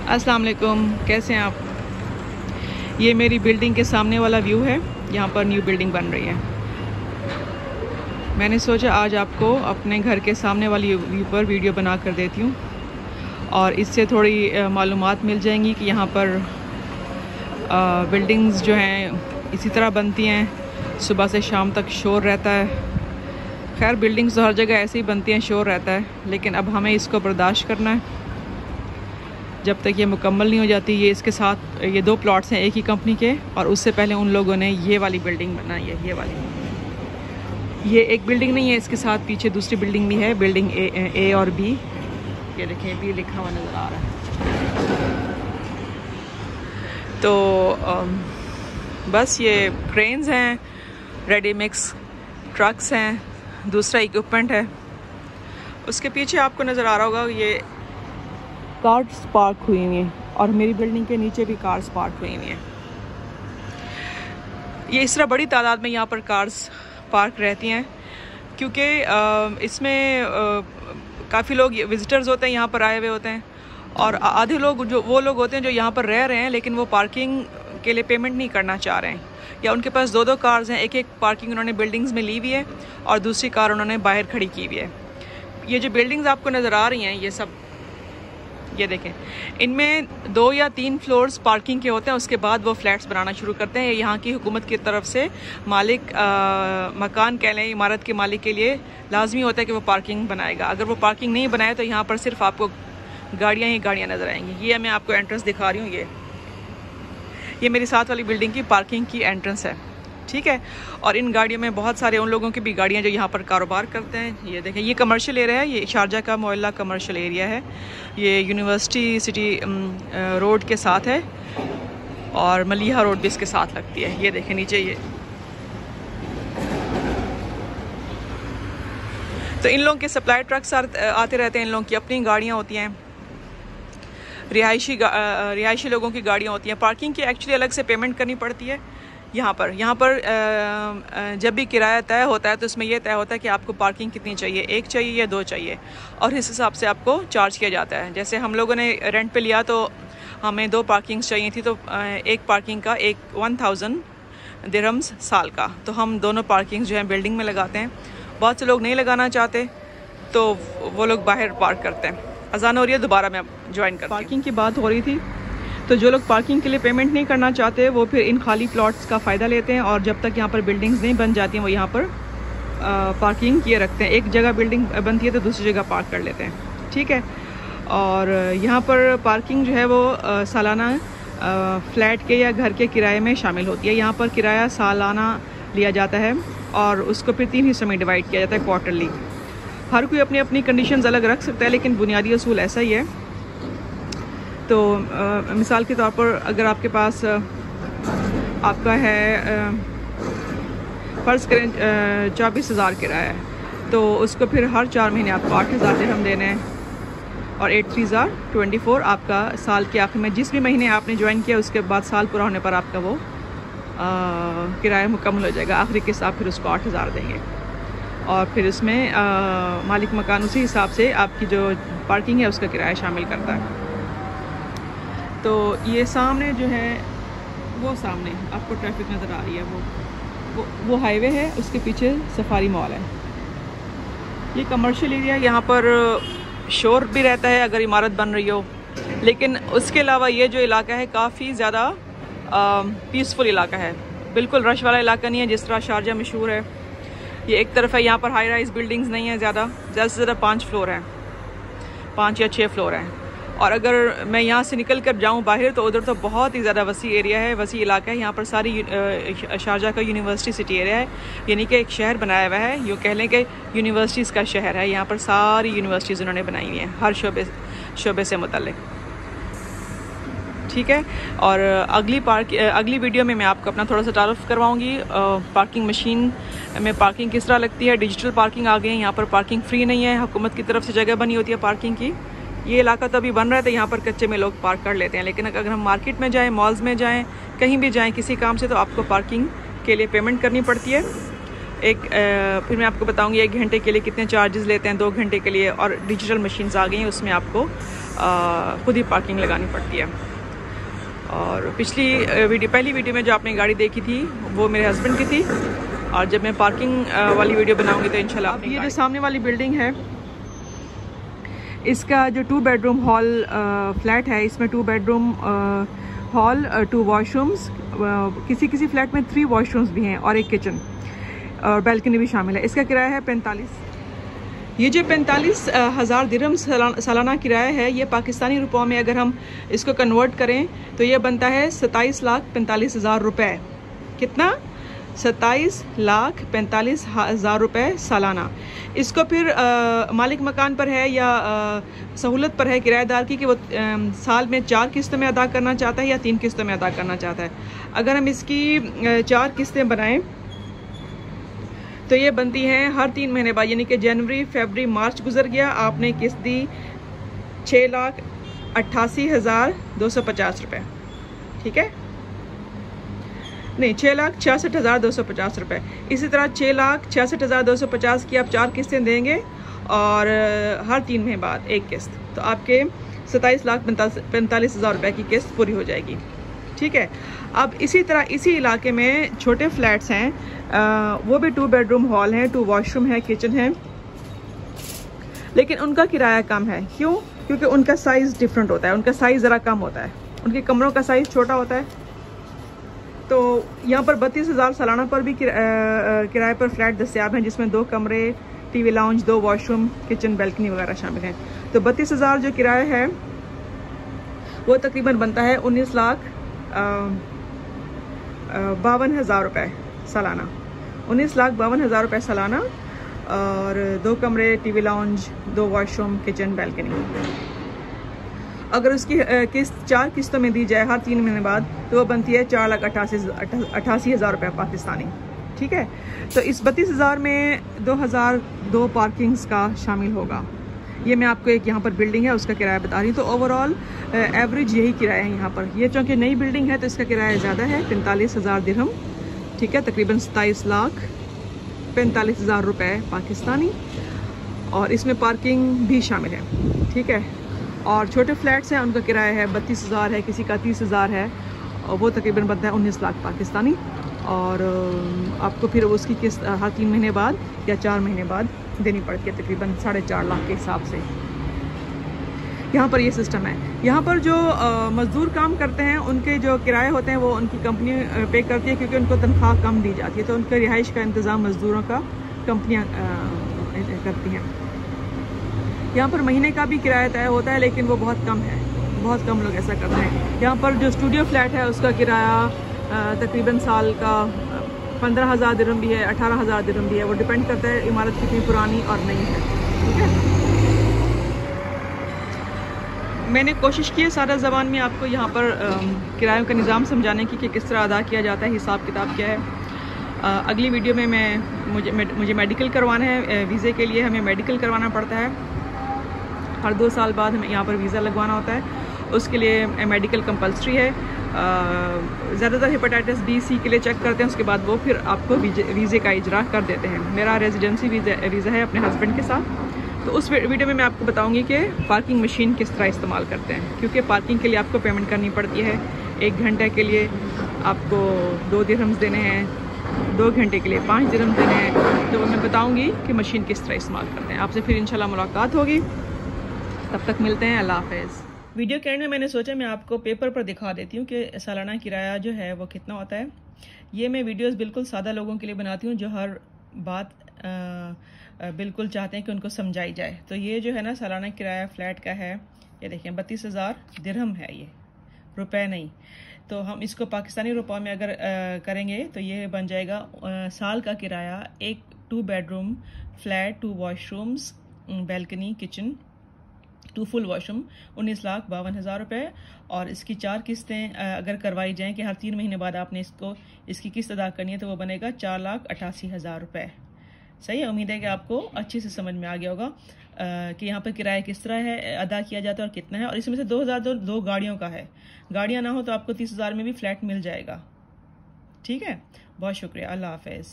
अस्सलाम वालेकुम, कैसे हैं आप। ये मेरी बिल्डिंग के सामने वाला व्यू है। यहाँ पर न्यू बिल्डिंग बन रही है। मैंने सोचा आज आपको अपने घर के सामने वाली व्यू पर वीडियो बना कर देती हूँ और इससे थोड़ी मालूमात मिल जाएंगी कि यहाँ पर बिल्डिंग्स जो हैं इसी तरह बनती हैं, सुबह से शाम तक शोर रहता है। खैर बिल्डिंग्स तो हर जगह ऐसे ही बनती हैं, शोर रहता है, लेकिन अब हमें इसको बर्दाश्त करना है जब तक ये मुकम्मल नहीं हो जाती। ये इसके साथ ये 2 प्लॉट्स हैं एक ही कंपनी के, और उससे पहले उन लोगों ने ये वाली बिल्डिंग बनाई है। ये वाली, ये एक बिल्डिंग नहीं है, इसके साथ पीछे दूसरी बिल्डिंग भी है, बिल्डिंग ए और बी। ये देखें बी लिखा हुआ नज़र आ रहा है। तो बस ये क्रेन्स हैं, रेडी मिक्स ट्रक्स हैं, दूसरा इक्विपमेंट है। उसके पीछे आपको नज़र आ रहा होगा ये कार्स पार्क हुई हुई हैं, और मेरी बिल्डिंग के नीचे भी कार्स पार्क हुई हुई हैं। ये इस तरह बड़ी तादाद में यहाँ पर कार्स पार्क रहती हैं, क्योंकि इसमें काफ़ी लोग विजिटर्स होते हैं, यहाँ पर आए हुए होते हैं, और आधे लोग जो वो लोग होते हैं जो यहाँ पर रह रहे हैं लेकिन वो पार्किंग के लिए पेमेंट नहीं करना चाह रहे हैं, या उनके पास 2-2 कार्स हैं। एक पार्किंग उन्होंने बिल्डिंग्स में ली हुई है और दूसरी कार उन्होंने बाहर खड़ी की हुई है। ये जो बिल्डिंग्स आपको नज़र आ रही हैं ये सब, ये देखें, इनमें 2 या 3 फ्लोर्स पार्किंग के होते हैं। उसके बाद वो फ्लैट्स बनाना शुरू करते हैं। यहाँ की हुकूमत की तरफ से मालिक मकान कह लें, इमारत के मालिक के लिए लाजमी होता है कि वो पार्किंग बनाएगा। अगर वो पार्किंग नहीं बनाए तो यहाँ पर सिर्फ आपको गाड़ियाँ ही गाड़ियाँ नज़र आएंगी। ये मैं आपको एंट्रेंस दिखा रही हूँ। ये मेरी साथ वाली बिल्डिंग की पार्किंग की एंट्रेंस है, ठीक है। और इन गाड़ियों में बहुत सारे उन लोगों की भी गाड़ियाँ जो यहाँ पर कारोबार करते हैं। ये देखें, ये कमर्शियल एरिया है, ये शारजा का मोहल्ला कमर्शियल एरिया है। ये यूनिवर्सिटी सिटी रोड के साथ है और मलिहा रोड भी इसके साथ लगती है। ये देखें नीचे ये, तो इन लोगों के सप्लाई ट्रक्स आते रहते हैं। इन लोगों की अपनी गाड़ियाँ होती हैं, रिहायशी लोगों की गाड़ियाँ होती हैं। पार्किंग की एक्चुअली अलग से पेमेंट करनी पड़ती है। यहाँ पर जब भी किराया तय होता है तो इसमें यह तय होता है कि आपको पार्किंग कितनी चाहिए, 1 चाहिए या 2 चाहिए, और इस हिसाब से आपको चार्ज किया जाता है। जैसे हम लोगों ने रेंट पे लिया तो हमें 2 पार्किंग्स चाहिए थी, तो एक पार्किंग का 1000 दिरहम्स साल का, तो हम दोनों पार्किंग्स जो हैं बिल्डिंग में लगाते हैं। बहुत से लोग नहीं लगाना चाहते तो वो लोग बाहर पार्क करते हैं। अजान हो रही है, दोबारा मैं ज्वाइन करती हूँ। पार्किंग की बात हो रही थी, तो जो लोग पार्किंग के लिए पेमेंट नहीं करना चाहते वो फिर इन खाली प्लॉट्स का फ़ायदा लेते हैं, और जब तक यहाँ पर बिल्डिंग्स नहीं बन जाती हैं वो यहाँ पर पार्किंग किए रखते हैं। एक जगह बिल्डिंग बनती है तो दूसरी जगह पार्क कर लेते हैं, ठीक है। और यहाँ पर पार्किंग जो है वो सालाना फ्लैट के या घर के किराए में शामिल होती है। यहाँ पर किराया सालाना लिया जाता है और उसको फिर 3 हिस्सों में डिवाइड किया जाता है, क्वार्टरली। हर कोई अपनी अपनी कंडीशंस अलग रख सकता है, लेकिन बुनियादी असूल ऐसा ही है। तो मिसाल के तौर पर अगर आपके पास आपका है फ़र्ज़ करें 24,000 किराया है, तो उसको फिर हर 4 महीने आपको 8,000 दिरहम देने हैं, और 8 3 24 आपका साल के आखिर में जिस भी महीने आपने ज्वाइन किया उसके बाद साल पूरा होने पर आपका वो किराया मुकम्मल हो जाएगा। आखिरी के साथ फिर उसको 8,000 देंगे, और फिर उसमें मालिक मकान उसी हिसाब से आपकी जो पार्किंग है उसका किराया शामिल करता है। तो ये सामने जो है वो सामने आपको ट्रैफिक नज़र आ रही है, वो हाईवे है, उसके पीछे सफारी मॉल है। ये कमर्शियल एरिया, यहाँ पर शोर भी रहता है अगर इमारत बन रही हो, लेकिन उसके अलावा ये जो इलाका है काफ़ी ज़्यादा पीसफुल इलाका है। बिल्कुल रश वाला इलाका नहीं है जिस तरह शारजा मशहूर है। ये एक तरफ है, यहाँ पर हाई राइज बिल्डिंग्स नहीं है, ज़्यादा से ज़्यादा 5 फ्लोर हैं, 5 या 6 फ्लोर हैं। और अगर मैं यहाँ से निकल कर जाऊँ बाहर तो उधर तो बहुत ही ज़्यादा वसी एरिया है, वसी इलाका है। यहाँ पर सारी शारजा का यूनिवर्सिटी सिटी एरिया है, यानी कि एक शहर बनाया हुआ है। यूँ कह लें कि यूनिवर्सिटीज़ का शहर है। यहाँ पर सारी यूनिवर्सिटीज़ उन्होंने बनाई हुई हैं, हर शोबे से मुतल्लिक, ठीक है। और अगली वीडियो में मैं आपको अपना थोड़ा सा तारुफ करवाऊँगी। पार्किंग मशीन में पार्किंग किस तरह लगती है। डिजिटल पार्किंग आ गई है, यहाँ पर पार्किंग फ्री नहीं है, हुकूमत की तरफ से जगह बनी होती है पार्किंग की। ये इलाका तो अभी बन रहा है तो यहाँ पर कच्चे में लोग पार्क कर लेते हैं, लेकिन अगर हम मार्केट में जाएँ, मॉल्स में जाएँ, कहीं भी जाएँ किसी काम से, तो आपको पार्किंग के लिए पेमेंट करनी पड़ती है। फिर मैं आपको बताऊंगी 1 घंटे के लिए कितने चार्जेस लेते हैं, 2 घंटे के लिए। और डिजिटल मशीन्स आ गई हैं, उसमें आपको खुद ही पार्किंग लगानी पड़ती है। और पहली वीडियो में जो आपने गाड़ी देखी थी वो मेरे हस्बैंड की थी, और जब मैं पार्किंग वाली वीडियो बनाऊंगी तो इंशाल्लाह। अब ये जो सामने वाली बिल्डिंग है, इसका जो 2 बेडरूम हॉल फ्लैट है, इसमें 2 बेडरूम हॉल 2 वॉशरूम्स, किसी फ्लैट में 3 वॉशरूम्स भी हैं और एक किचन और बैल्कनी भी शामिल है। इसका किराया है 45। ये जो 45,000 दिरहम सालाना किराया है, ये पाकिस्तानी रुपयों में अगर हम इसको कन्वर्ट करें तो ये बनता है 27,45,000 रुपये। कितना? 27,45,000 रुपये सालाना। इसको फिर मालिक मकान पर है या सहूलत पर है किराएदार की कि वो साल में 4 किस्तों में अदा करना चाहता है या 3 किस्तों में अदा करना चाहता है। अगर हम इसकी 4 किस्तें बनाएं तो ये बनती हैं हर 3 महीने बाद, यानी कि जनवरी, फरवरी, मार्च गुजर गया, आपने किस्त दी 6,88,250 रुपये। ठीक है, नहीं 6,66,250 रुपये। इसी तरह 6,66,250 की आप 4 किस्तें देंगे और हर 3 महीने बाद एक किस्त, तो आपके 27,45,000 रुपये की किस्त पूरी हो जाएगी। ठीक है। अब इसी तरह इसी इलाके में छोटे फ्लैट्स हैं, वो भी 2 बेडरूम हॉल हैं, 2 वॉशरूम है, किचन है, लेकिन उनका किराया कम है। क्यों? क्योंकि उनका साइज़ डिफरेंट होता है, उनका साइज़ ज़रा कम होता है, उनके कमरों का साइज़ छोटा होता है। तो यहाँ पर 32,000 सालाना पर भी किराए पर फ्लैट दस्तियाब हैं, जिसमें 2 कमरे, TV lounge, 2 washroom, kitchen, balcony वगैरह शामिल हैं। तो 32,000 जो किराया है वो तकरीबन बनता है 19,52,000 रुपये सालाना। 19,52,000 रुपये सालाना, और 2 कमरे, TV lounge, 2 washroom, kitchen, balcony. अगर उसकी किस्त 4 किस्तों में दी जाए हर 3 महीने बाद तो वो बनती है 4,88,000 रुपये पाकिस्तानी। ठीक है। तो इस 32,000 में 2,002 पार्किंग्स का शामिल होगा। ये मैं आपको एक यहाँ पर बिल्डिंग है उसका किराया बता रही हूँ। तो ओवरऑल एवरेज यही किराया है यहाँ पर। ये चूँकि नई बिल्डिंग है तो इसका किराया ज़्यादा है, 45,000 दिरहम। ठीक है, तकरीबन 27,45,000 रुपये पाकिस्तानी, और इसमें पार्किंग भी शामिल है। ठीक है। और छोटे फ्लैट्स हैं, उनका किराया है 32,000 है, किसी का 30,000 है, और वो तकरीबन बनता है 19 लाख पाकिस्तानी। और आपको फिर उसकी किस्त हर 3 महीने बाद या 4 महीने बाद देनी पड़ती है, तकरीबन 4.5 लाख के हिसाब से। यहाँ पर ये सिस्टम है। यहाँ पर जो मज़दूर काम करते हैं उनके जो किराए होते हैं वो उनकी कंपनी पे करती है, क्योंकि उनको तनख्वाह कम दी जाती है, तो उनके रिहाइश का इंतज़ाम मज़दूरों का कंपनियाँ करती हैं। यहाँ पर महीने का भी किराया तय होता है, लेकिन वो बहुत कम है, बहुत कम लोग ऐसा करते हैं। यहाँ पर जो स्टूडियो फ्लैट है उसका किराया तकरीबन साल का 15,000 दिरहम भी है, 18,000 दिरहम भी है, वो डिपेंड करता है इमारत कितनी पुरानी और नई है। ठीक है। मैंने कोशिश की है सारा ज़बान में आपको यहाँ पर किरायों का निज़ाम समझाने की कि किस तरह अदा किया जाता है, हिसाब किताब क्या है। अगली वीडियो में मुझे मेडिकल करवाना है। वीज़े के लिए हमें मेडिकल करवाना पड़ता है, हर 2 साल बाद हमें यहाँ पर वीज़ा लगवाना होता है, उसके लिए मेडिकल कंपल्सरी है। ज़्यादातर हेपेटाइटिस बी, सी के लिए चेक करते हैं, उसके बाद वो फिर आपको वीज़े का इजरा कर देते हैं। मेरा रेजिडेंसी वीज़ा है अपने हस्बैंड के साथ। तो उस वीडियो में मैं आपको बताऊंगी कि पार्किंग मशीन किस तरह इस्तेमाल करते हैं, क्योंकि पार्किंग के लिए आपको पेमेंट करनी पड़ती है। 1 घंटे के लिए आपको 2 दिरहम्स देने हैं, 2 घंटे के लिए 5 दिरहम देने हैं। तो मैं बताऊँगी कि मशीन किस तरह इस्तेमाल करते हैं। आपसे फिर इंशाल्लाह मुलाकात होगी, तब तक मिलते हैं। अल्लाह हाफ़िज़। वीडियो के एंड में मैंने सोचा मैं आपको पेपर पर दिखा देती हूँ कि सालाना किराया जो है वो कितना होता है। ये मैं वीडियोस बिल्कुल सादा लोगों के लिए बनाती हूँ जो हर बात बिल्कुल चाहते हैं कि उनको समझाई जाए। तो ये जो है ना सालाना किराया फ्लैट का है, ये देखें 32,000 दिरहम है, ये रुपए नहीं। तो हम इसको पाकिस्तानी रुपये में अगर करेंगे तो ये बन जाएगा साल का किराया, एक 2 bedroom flat, 2 washrooms, balcony, kitchen, 2 full washroom, 19,52,000 रुपये। और इसकी 4 किस्तें अगर करवाई जाएँ कि हर 3 महीने बाद आपने इसकी किस्त अदा करनी है, तो वो बनेगा 4,88,000 रुपये। सही है। उम्मीद है कि आपको अच्छे से समझ में आ गया होगा कि यहाँ पर किराया किस तरह है अदा किया जाता है और कितना है। और इसमें से 2,000 दो गाड़ियों का है, गाड़ियाँ ना हो तो आपको 30,000 में भी फ्लैट मिल जाएगा। ठीक है। बहुत शुक्रिया। अल्लाह हाफ़िज़।